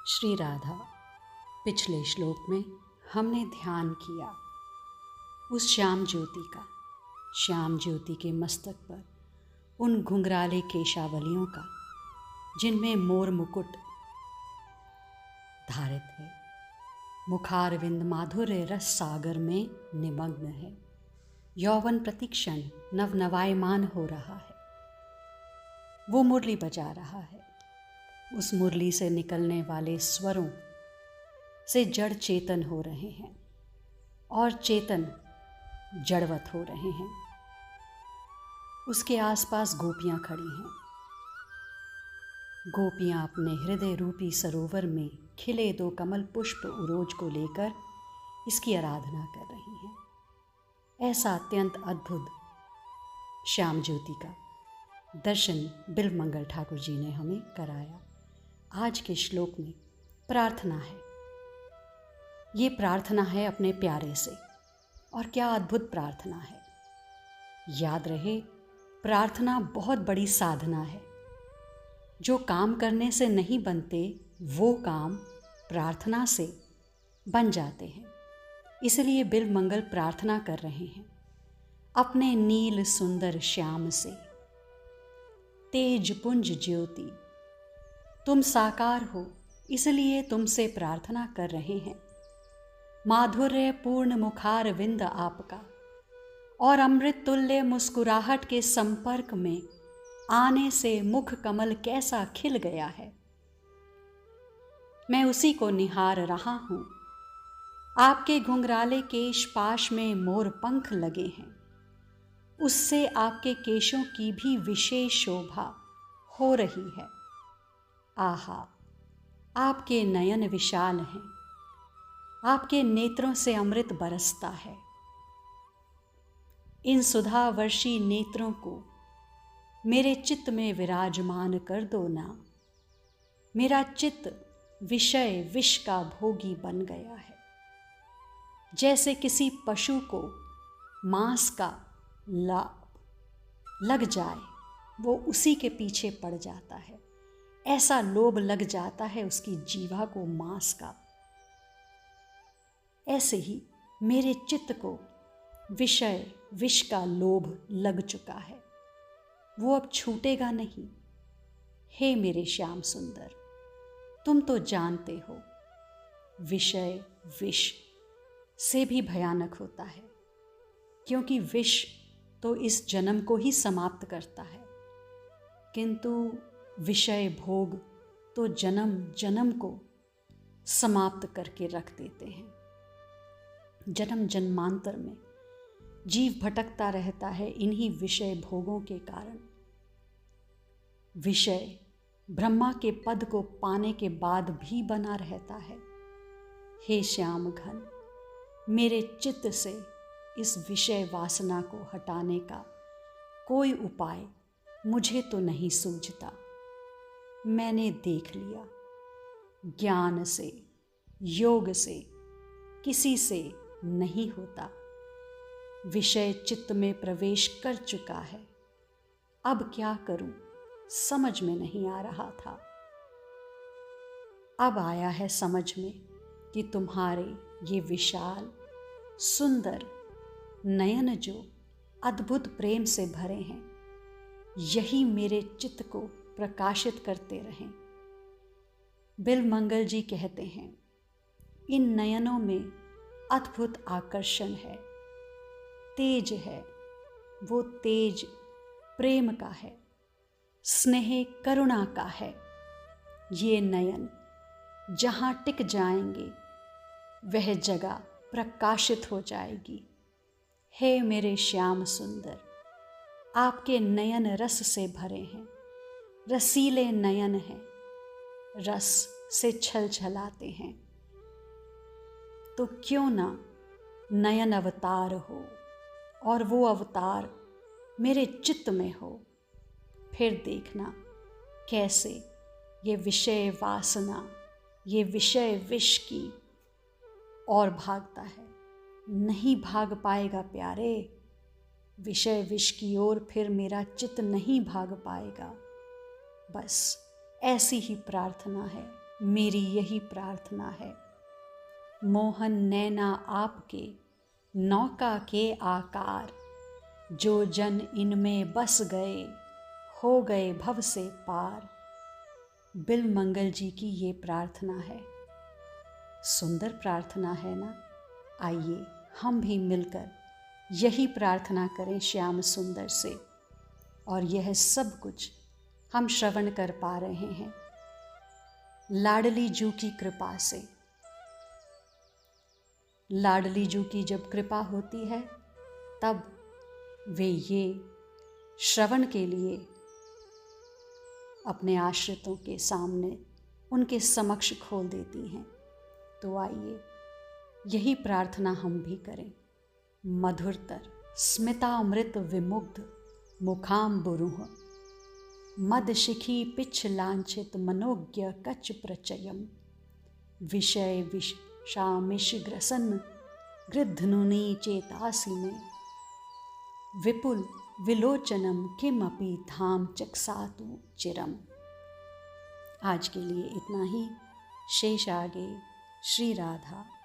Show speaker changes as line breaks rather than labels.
श्री राधा। पिछले श्लोक में हमने ध्यान किया उस श्याम ज्योति का, श्याम ज्योति के मस्तक पर उन घुंघराले केशावलियों का जिनमें मोर मुकुट धारित है। मुखारविंद माधुर्य रस सागर में निमग्न है। यौवन प्रतिक्षण नवनवायमान हो रहा है। वो मुरली बजा रहा है। उस मुरली से निकलने वाले स्वरों से जड़ चेतन हो रहे हैं और चेतन जड़वत हो रहे हैं। उसके आसपास गोपियां खड़ी हैं। गोपियां अपने हृदय रूपी सरोवर में खिले 2 कमल पुष्प उरोज को लेकर इसकी आराधना कर रही हैं। ऐसा अत्यंत अद्भुत श्याम ज्योति का दर्शन बिल्वमंगल ठाकुर जी ने हमें कराया। आज के श्लोक में प्रार्थना है। ये प्रार्थना है अपने प्यारे से, और क्या अद्भुत प्रार्थना है। याद रहे, प्रार्थना बहुत बड़ी साधना है। जो काम करने से नहीं बनते वो काम प्रार्थना से बन जाते हैं। इसलिए बिल्वमंगल प्रार्थना कर रहे हैं अपने नील सुंदर श्याम से। तेज पुंज ज्योति, तुम साकार हो, इसलिए तुमसे प्रार्थना कर रहे हैं। माधुर्य पूर्ण मुखार विंद आपका और अमृत तुल्य मुस्कुराहट के संपर्क में आने से मुख कमल कैसा खिल गया है। मैं उसी को निहार रहा हूं। आपके घुंघराले केश पाश में मोर पंख लगे हैं। उससे आपके केशों की भी विशेष शोभा हो रही है। आहा, आपके नयन विशाल हैं। आपके नेत्रों से अमृत बरसता है। इन सुधावर्षी नेत्रों को मेरे चित्त में विराजमान कर दो ना। मेरा चित्त विषय विष का भोगी बन गया है। जैसे किसी पशु को मांस का लाभ लग जाए, वो उसी के पीछे पड़ जाता है। ऐसा लोभ लग जाता है उसकी जीवा को मांस का। ऐसे ही मेरे चित्त को विषय विष का लोभ लग चुका है। वो अब छूटेगा नहीं। हे मेरे श्याम सुंदर, तुम तो जानते हो विषय विष से भी भयानक होता है, क्योंकि विष तो इस जन्म को ही समाप्त करता है, किंतु विषय भोग तो जन्म जन्म को समाप्त करके रख देते हैं। जन्म जन्मांतर में जीव भटकता रहता है इन्हीं विषय भोगों के कारण। विषय ब्रह्मा के पद को पाने के बाद भी बना रहता है। हे श्याम घन, मेरे चित्त से इस विषय वासना को हटाने का कोई उपाय मुझे तो नहीं सूझता। मैंने देख लिया, ज्ञान से योग से किसी से नहीं होता। विषय चित्त में प्रवेश कर चुका है। अब क्या करूं समझ में नहीं आ रहा था। अब आया है समझ में कि तुम्हारे ये विशाल सुंदर नयन जो अद्भुत प्रेम से भरे हैं, यही मेरे चित्त को प्रकाशित करते रहें। बिल्वमंगल जी कहते हैं, इन नयनों में अद्भुत आकर्षण है, तेज है। वो तेज प्रेम का है, स्नेह करुणा का है। ये नयन जहाँ टिक जाएंगे वह जगह प्रकाशित हो जाएगी। हे मेरे श्याम सुंदर, आपके नयन रस से भरे हैं। रसीले नयन हैं, रस से छल छलाते हैं। तो क्यों ना नयन अवतार हो और वो अवतार मेरे चित्त में हो। फिर देखना कैसे ये विषय वासना, ये विषय विष की और भागता है। नहीं भाग पाएगा प्यारे, विषय विष की ओर फिर मेरा चित्त नहीं भाग पाएगा। बस ऐसी ही प्रार्थना है मेरी यही प्रार्थना है। मोहन नैना आपके नौका के आकार, जो जन इनमें बस गए हो गए भव से पार। बिल मंगल जी की ये प्रार्थना है। सुंदर प्रार्थना है ना? आइए हम भी मिलकर यही प्रार्थना करें श्याम सुंदर से, और यह सब कुछ हम श्रवण कर पा रहे हैं लाडली जू की कृपा से। लाडली जू की जब कृपा होती है तब वे ये श्रवण के लिए अपने आश्रितों के सामने उनके समक्ष खोल देती हैं। तो आइए यही प्रार्थना हम भी करें। मधुरतर स्मितामृत विमुग्ध मुखाम्बुरुह, मद शिखी पिछ लांछित मनोज्ञ कच प्रचयम, विषय विषामिष ग्रसन गृध्नुनि चेतासि में, विपुल विलोचनम किमपि धाम चक्षातु चिरम। आज के लिए इतना ही। शेष आगे। श्री राधा।